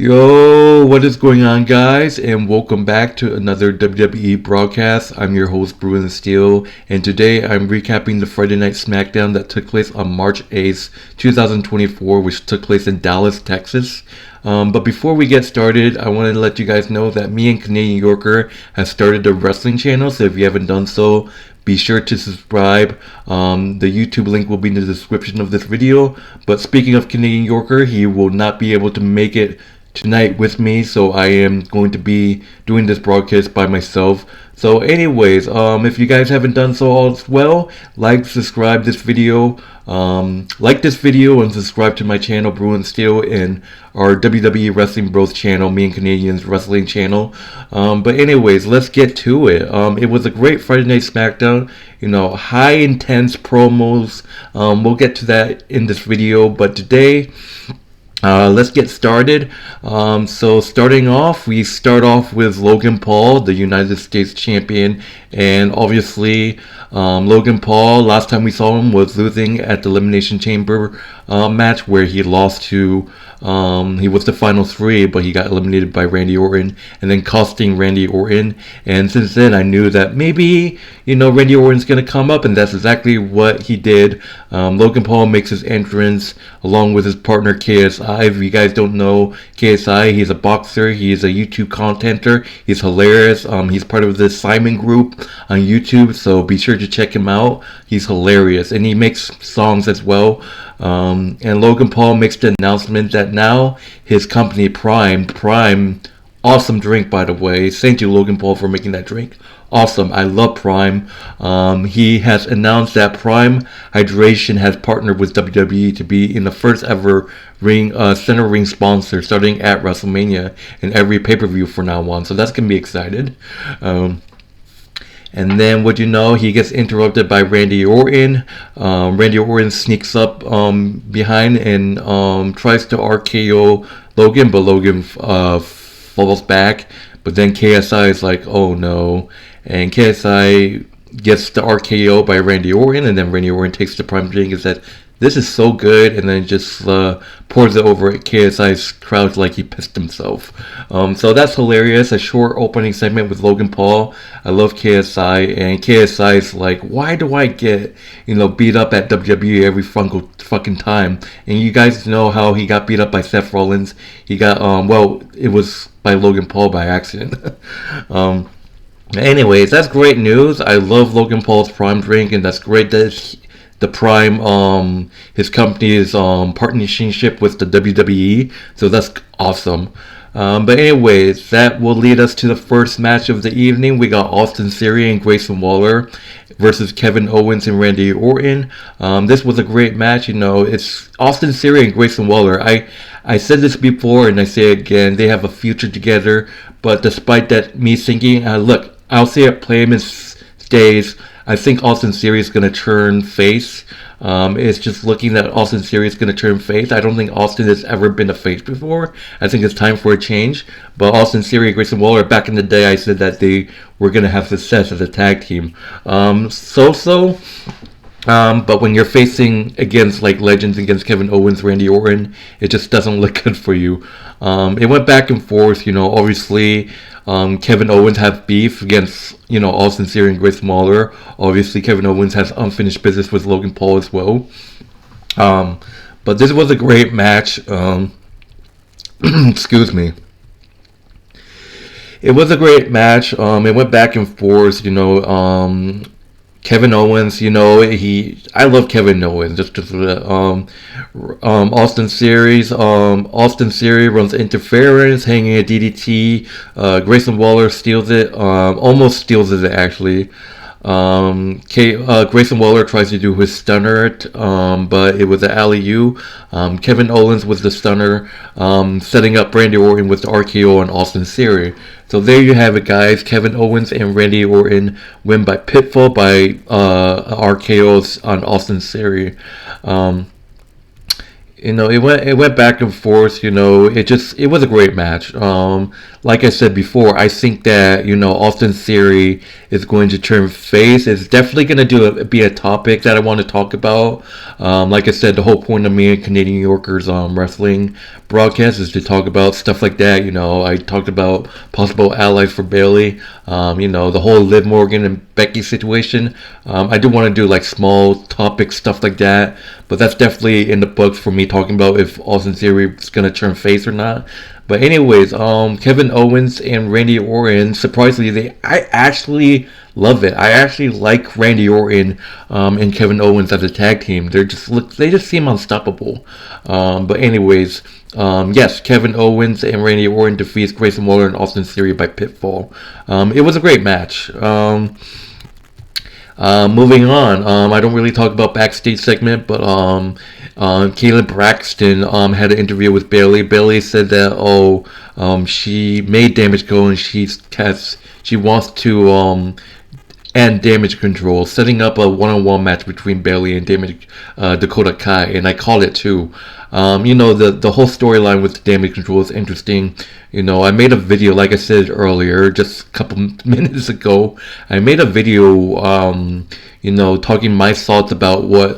Yo, what is going on, guys? And welcome back to another WWE broadcast. I'm your host, Bruin Steel, and today I'm recapping the Friday Night Smackdown that took place on March 8th, 2024, which took place in Dallas, Texas. But before we get started, I wanted to let you guys know that me and Canadian Yorker have started a wrestling channel, so if you haven't done so, be sure to subscribe. The YouTube link will be in the description of this video. But speaking of Canadian Yorker, he will not be able to make it tonight with me, so I am going to be doing this broadcast by myself. So anyways, if you guys haven't done so as well, subscribe this video, like this video and subscribe to my channel, Bruin Steel, and our WWE Wrestling Bros channel, me and Canadian's Wrestling channel. But anyways, let's get to it. It was a great Friday Night Smackdown, high intense promos. We'll get to that in this video, but today, let's get started. So starting off, we start off with Logan Paul, the United States champion, and obviously Logan Paul, last time we saw him was losing at the Elimination Chamber match where he lost to, he was the final three, but he got eliminated by Randy Orton, and then costing Randy Orton. And since then, I knew that maybe, Randy Orton's going to come up, and that's exactly what he did. Logan Paul makes his entrance along with his partner KSI. If you guys don't know KSI, he's a boxer, he's a YouTube contenter, he's hilarious. He's part of the Simon group on YouTube, so be sure to check him out. He's hilarious, and he makes songs as well. And Logan Paul makes the announcement that now his company Prime, awesome drink, by the way. Thank you, Logan Paul, for making that drink. Awesome. I love Prime. He has announced that Prime Hydration has partnered with WWE to be in the first ever center ring sponsor starting at WrestleMania in every pay-per-view from now on. So that's going to be excited. And then, he gets interrupted by Randy Orton. Randy Orton sneaks up behind and tries to RKO Logan, but Logan falls back. But then KSI is like, oh no. And KSI gets the RKO by Randy Orton, and then Randy Orton takes the Prime drink and said, this is so good, and then just pours it over at KSI's crowd like he pissed himself. So that's hilarious. A short opening segment with Logan Paul. I love KSI, and KSI's like, why do I get, beat up at WWE every fucking time? And you guys know how he got beat up by Seth Rollins. He got, it was by Logan Paul by accident. Anyways, that's great news. I love Logan Paul's Prime drink, and that's great that the Prime, his company is partnership with the WWE, so that's awesome. But anyways, that will lead us to the first match of the evening. We got Austin Theory and Grayson Waller versus Kevin Owens and Randy Orton. This was a great match. It's Austin Theory and Grayson Waller. I said this before and I say it again, they have a future together. But despite that, me thinking, look, I'll say it plain as days, I think Austin Theory is going to turn face. It's just looking that Austin Theory is going to turn face. I don't think Austin has ever been a face before. I think it's time for a change. But Austin Theory and Grayson Waller, back in the day, I said that they were going to have success as a tag team. But when you're facing against legends, against Kevin Owens, Randy Orton, it just doesn't look good for you. It went back and forth, obviously. Kevin Owens has beef against, Austin Theory and Grayson Waller. Obviously, Kevin Owens has unfinished business with Logan Paul as well. But this was a great match. Excuse me. It was a great match. It went back and forth, Kevin Owens, I love Kevin Owens. Austin Theory runs interference, hanging a DDT. Grayson Waller steals it, almost steals it actually. Grayson Waller tries to do his stunner, but it was an alley-oop. Kevin Owens was the stunner, setting up Randy Orton with the RKO on Austin Theory. So there you have it, guys. Kevin Owens and Randy Orton win by pinfall by RKOs on Austin Theory. it went back and forth. It was a great match. Like I said before, I think that Austin Theory is going to turn face. It's definitely going to be a topic that I want to talk about. Like I said, the whole point of me and Canadian Yorkers wrestling broadcast is to talk about stuff like that. I talked about possible allies for Bayley. The whole Liv Morgan and Becky situation. I do want to do like small topic stuff like that, but that's definitely in the books for me talking about if Austin Theory is going to turn face or not. But anyways, Kevin Owens and Randy Orton, surprisingly, I actually love it. I actually like Randy Orton and Kevin Owens as a tag team. They just seem unstoppable. But anyways, yes, Kevin Owens and Randy Orton defeats Grayson Waller and Austin Theory by pinfall. It was a great match. Moving on, I don't really talk about backstage segment, but Kayla Braxton had an interview with Bayley. Bayley said that she made Damage Control and she wants to end Damage Control, setting up a one-on-one match between Bayley and Dakota Kai, and I call it too. The whole storyline with Damage Control is interesting. I made a video, like I said earlier, just a couple minutes ago. I made a video, talking my thoughts about what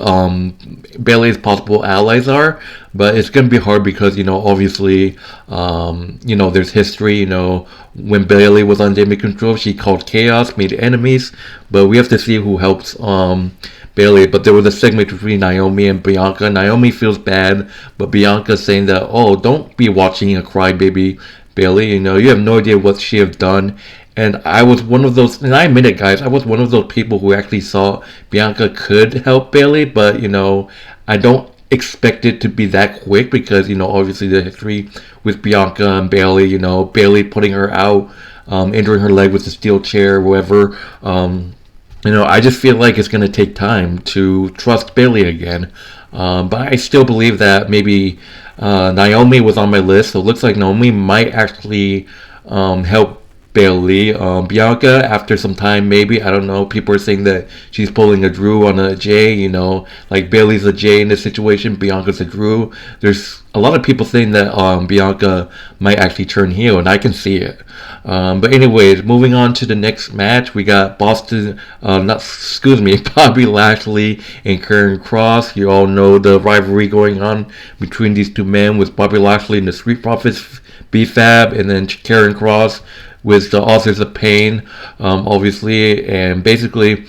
Bayley's possible allies are. But it's going to be hard because, obviously, there's history. When Bayley was on Damage Control, she called chaos, made enemies. But we have to see who helps Bayley. But there was a segment between Naomi and Bianca. Naomi feels bad, but Bianca's saying that, don't be watching a crybaby Bayley. You have no idea what she have done. And I was one of those, and I admit it, guys, I was one of those people who actually thought Bianca could help Bayley, but, I don't expect it to be that quick because, obviously the history with Bianca and Bayley, Bayley putting her out, injuring her leg with the steel chair, whatever. I just feel like it's going to take time to trust Bayley again. But I still believe that maybe Naomi was on my list, so it looks like Naomi might actually help Bayley. Bianca, after some time, maybe, I don't know. People are saying that she's pulling a Drew on a Jay, like Bayley's a Jay in this situation, Bianca's a Drew. There's a lot of people saying that Bianca might actually turn heel, and I can see it. But anyways, moving on to the next match, we got Bobby Lashley and Karrion Kross. You all know the rivalry going on between these two men with Bobby Lashley and the Street Profits, B-Fab, and then Karrion Kross with the Authors of Pain, obviously, and basically,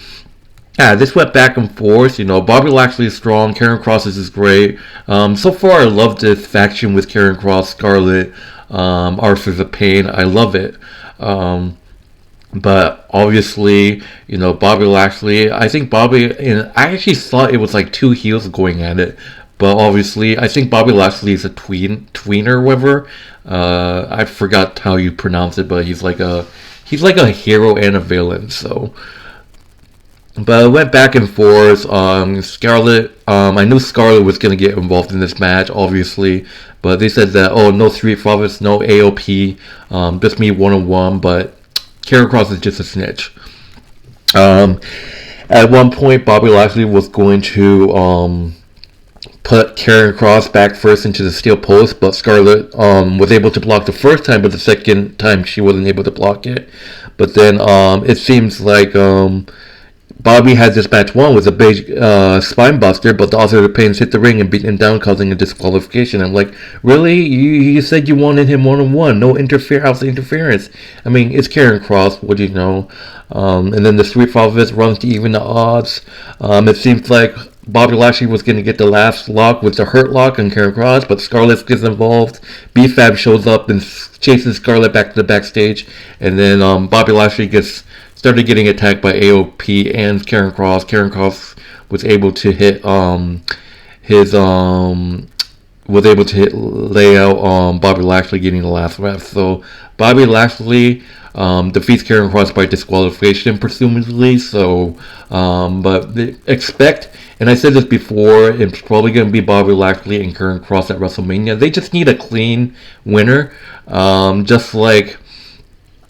this went back and forth. Bobby Lashley is strong, Karrion Kross is great. So far, I love this faction with Karrion Kross, Scarlett, Authors of Pain. I love it. But obviously, Bobby Lashley, I think I actually thought it was like two heels going at it. But obviously, I think Bobby Lashley is a tweener, whatever. I forgot how you pronounce it, but he's like a hero and a villain. So, but it went back and forth. Scarlett, I knew Scarlett was gonna get involved in this match, obviously, but they said that no Street Profits, no AOP, just me one-on-one. But Karrion Kross is just a snitch. At one point, Bobby Lashley was going to put Karrion Kross back first into the steel post, but Scarlett was able to block the first time, but the second time she wasn't able to block it. But then it seems like Bobby had this match won with a big spine buster, but the Author of Pain hit the ring and beat him down, causing a disqualification. I'm like, really? You said you wanted him one-on-one, no outside interference. I mean, it's Karrion Kross, what do you know? And then the Street Profits runs to even the odds. It seems like Bobby Lashley was going to get the last lock with the Hurt Lock on Karrion Kross, but Scarlett gets involved. B-Fab shows up and chases Scarlett back to the backstage, and then Bobby Lashley started getting attacked by AOP and Karrion Kross. Karrion Kross was able to lay out Bobby Lashley getting the last ref. So Bobby Lashley defeats Karrion Kross by disqualification, presumably. So, but expect. And I said this before, it's probably going to be Bobby Lashley and Karrion Kross at WrestleMania. They just need a clean winner. Just like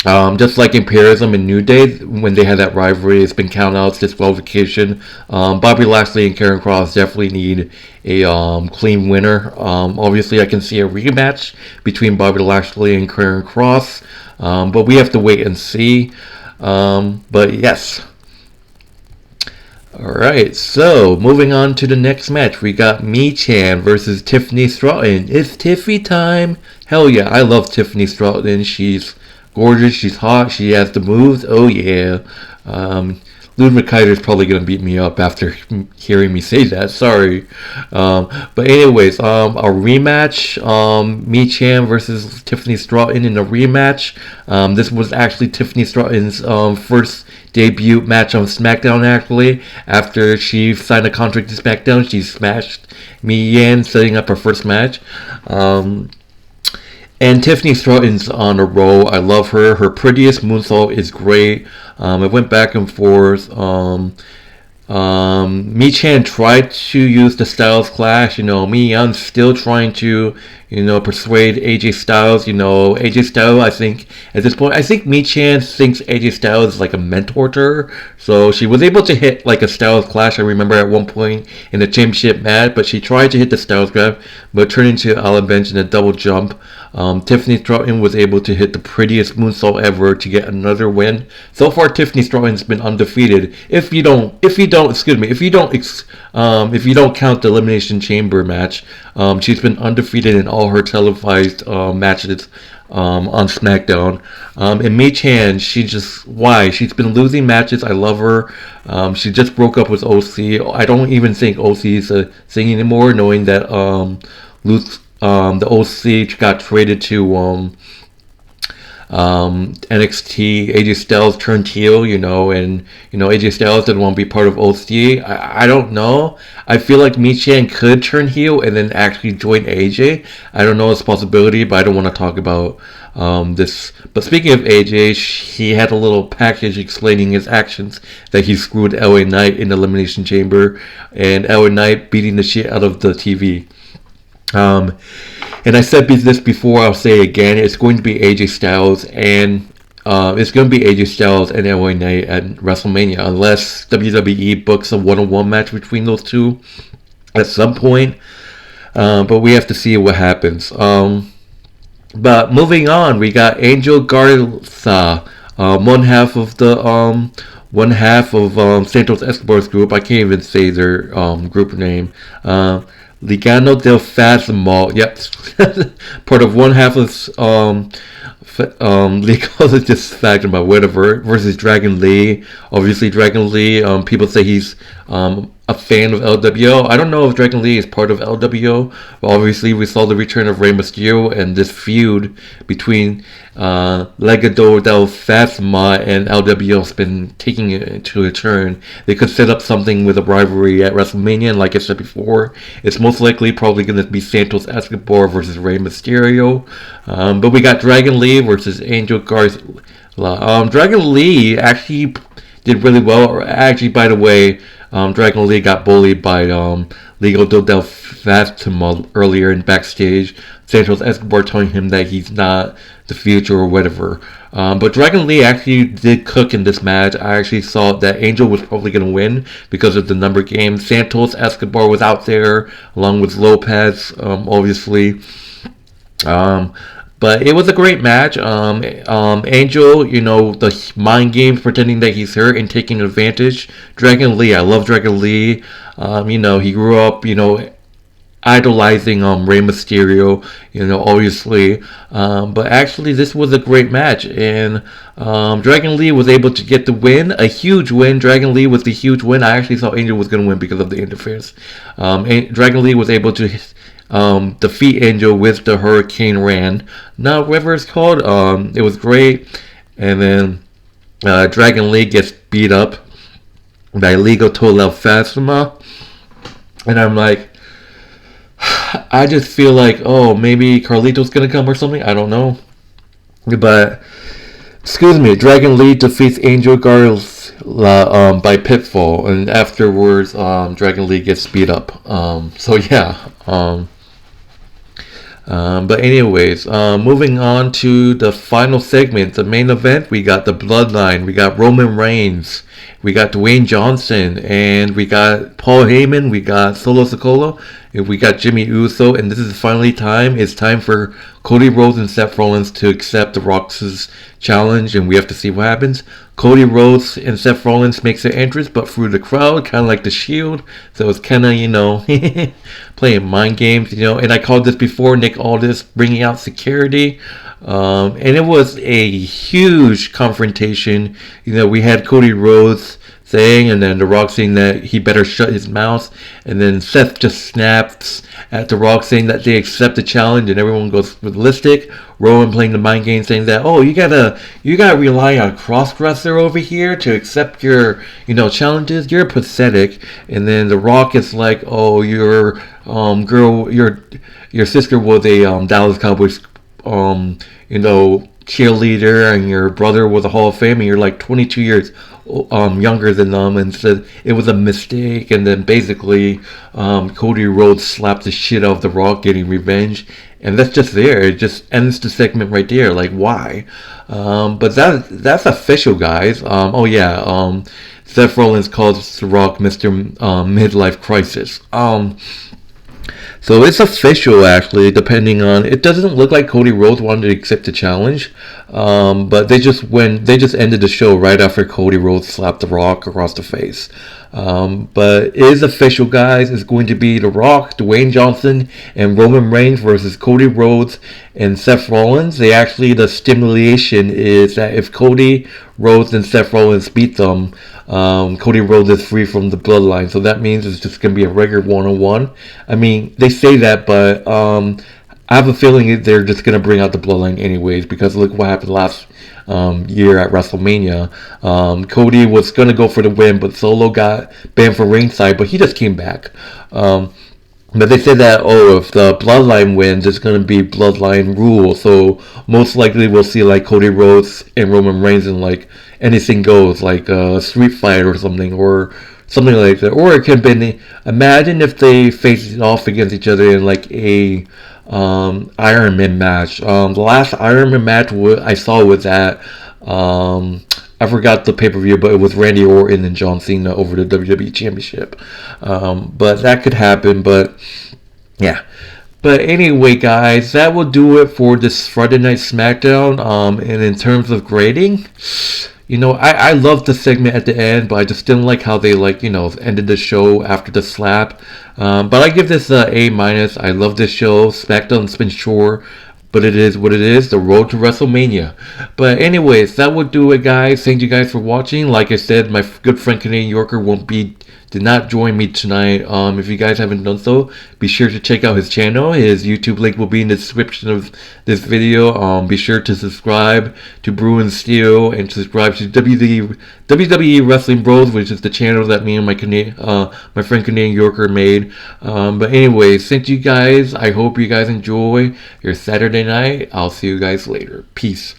Just like Imperialism and New Day, when they had that rivalry, it's been countouts, disqualification. Bobby Lashley and Karrion Kross definitely need a clean winner. Obviously, I can see a rematch between Bobby Lashley and Karrion Kross, but we have to wait and see. But yes. Alright, so moving on to the next match. We got Michin versus Tiffany Stratton. It's Tiffy time! Hell yeah, I love Tiffany Stratton. She's gorgeous, she's hot, she has the moves. Oh yeah. Ludwig Kaiser's probably gonna beat me up after hearing me say that. Sorry. But anyways, a rematch. Michin versus Tiffany Stratton in a rematch. This was actually Tiffany Stratton's first debut match on SmackDown. Actually, after she signed a contract to SmackDown, she smashed Michin, setting up her first match. And Tiffany Stratton's on a roll. I love her. Her prettiest moonsault is great. It went back and forth. Michin tried to use the Styles Clash. I'm still trying to, persuade AJ Styles. AJ Styles, I think, at this point, I think Michin thinks AJ Styles is like a mentor to her. So she was able to hit like a Styles Clash, I remember at one point in the championship match, but she tried to hit the Styles grab, but turned into Allen Bench in a double jump. Tiffany Stratton was able to hit the prettiest moonsault ever to get another win. So far, Tiffany Stratton's been undefeated. If you don't count the Elimination Chamber match, she's been undefeated in all her televised matches on SmackDown. And Michin, she's been losing matches. I love her. She just broke up with OC. I don't even think OC is a thing anymore, knowing that the OC got traded to NXT. AJ Styles turned heel, and AJ Styles didn't want to be part of OC. I don't know. I feel like Michin could turn heel and then actually join AJ. I don't know, it's a possibility, but I don't want to talk about this. But speaking of AJ, he had a little package explaining his actions that he screwed LA Knight in the Elimination Chamber, and LA Knight beating the shit out of the TV. And I said this before, I'll say it again, it's going to be AJ Styles and LA Knight at WrestleMania, unless WWE books a one-on-one match between those two at some point. But we have to see what happens. But moving on, we got Angel Garza, one half of Santos Escobar's group. I can't even say their group name. Legado del Fantasma, yep, part of one half of Legado is just fact about whatever, versus Dragon Lee. Obviously, Dragon Lee, people say he's a fan of LWO. I don't know if Dragon Lee is part of LWO, but obviously we saw the return of Rey Mysterio and this feud between Legado del Fantasma and LWO has been taking it to a turn. They could set up something with a rivalry at WrestleMania, and like I said before, it's most likely probably going to be Santos Escobar versus Rey Mysterio. But we got Dragon Lee versus Angel Garza. Dragon Lee actually did really well. Actually, by the way, Dragon Lee got bullied by Legado del Fantasma earlier in backstage. Santos Escobar telling him that he's not the future or whatever. But Dragon Lee actually did cook in this match. I actually saw that Angel was probably going to win because of the number game. Santos Escobar was out there along with Lopez, obviously. But it was a great match. Angel, the mind games, pretending that he's hurt and taking advantage. Dragon Lee, I love Dragon Lee. He grew up, idolizing Rey Mysterio, obviously. But actually, this was a great match, and Dragon Lee was able to get the win, a huge win. Dragon Lee was the huge win. I actually thought Angel was going to win because of the interference. Dragon Lee was able to defeat Angel with the Hurricane Ran. Now, whatever it's called, it was great. And then Dragon Lee gets beat up by Legado del Fantasma. And I'm like, I just feel like, maybe Carlito's going to come or something. I don't know. But, excuse me, Dragon Lee defeats Angel Garza by pinfall. And afterwards, Dragon Lee gets beat up. So, yeah. But anyways, moving on to the final segment, the main event, we got the Bloodline, we got Roman Reigns, we got Dwayne Johnson, and we got Paul Heyman, we got Solo Sikoa, and we got Jimmy Uso, and this is finally time. It's time for Cody Rhodes and Seth Rollins to accept The Rock's challenge, and we have to see what happens. Cody Rhodes and Seth Rollins makes their entrance, but through the crowd, kind of like the Shield. So it's kind of, playing mind games, And I called this before, Nick Aldis bringing out security. And it was a huge confrontation. We had Cody Rhodes saying, and then The Rock saying that he better shut his mouth, and then Seth just snaps at The Rock saying that they accept the challenge, and everyone goes ballistic. Rowan playing the mind game saying that, oh, you gotta rely on cross-dresser over here to accept your challenges. You're pathetic. And then The Rock is like, oh, your sister was a Dallas Cowboys cheerleader, and your brother was a Hall of Fame, and you're like 22 years younger than them, and said it was a mistake. And then basically Cody Rhodes slapped the shit out of The Rock, getting revenge, and that's just there. It just ends the segment right there. Like, why? But that's official, guys. Seth Rollins calls The Rock Mr. Midlife Crisis. So it's official, actually, depending on... It doesn't look like Cody Rhodes wanted to accept the challenge, but they just ended the show right after Cody Rhodes slapped The Rock across the face. But it is official, guys. It's going to be The Rock, Dwayne Johnson, and Roman Reigns versus Cody Rhodes and Seth Rollins. The stipulation is that if Cody Rhodes and Seth Rollins beat them, Cody Rhodes is free from the Bloodline. So that means it's just going to be a regular one-on-one. I mean, they say that, but I have a feeling they're just going to bring out the Bloodline anyways, because look what happened last year at WrestleMania. Cody was going to go for the win, but Solo got banned from ringside, but he just came back. But they said that, if the Bloodline wins, it's going to be Bloodline rule. So most likely we'll see like Cody Rhodes and Roman Reigns in like anything goes, like a street fight or something like that. Or it could be, imagine if they faced off against each other in like a Iron Man match. The last Iron Man match I saw was at I forgot the pay-per-view, but it was Randy Orton and John Cena over the WWE Championship. But that could happen, but yeah. But anyway, guys, that will do it for this Friday Night Smackdown. And in terms of grading, I loved the segment at the end, but I just didn't like how they ended the show after the slap. But I give this a A-. I love this show. SmackDown's been short, but it is what it is, the road to WrestleMania. But anyways, that would do it, guys. Thank you guys for watching. Like I said, my good friend Canadian Yorker did not join me tonight. If you guys haven't done so, be sure to check out his channel. His YouTube link will be in the description of this video. Be sure to subscribe to Brew and Steel, and subscribe to WWE Wrestling Bros, which is the channel that me and my friend Canadian Yorker made. But anyways, thank you guys. I hope you guys enjoy your Saturday night. I'll see you guys later. Peace.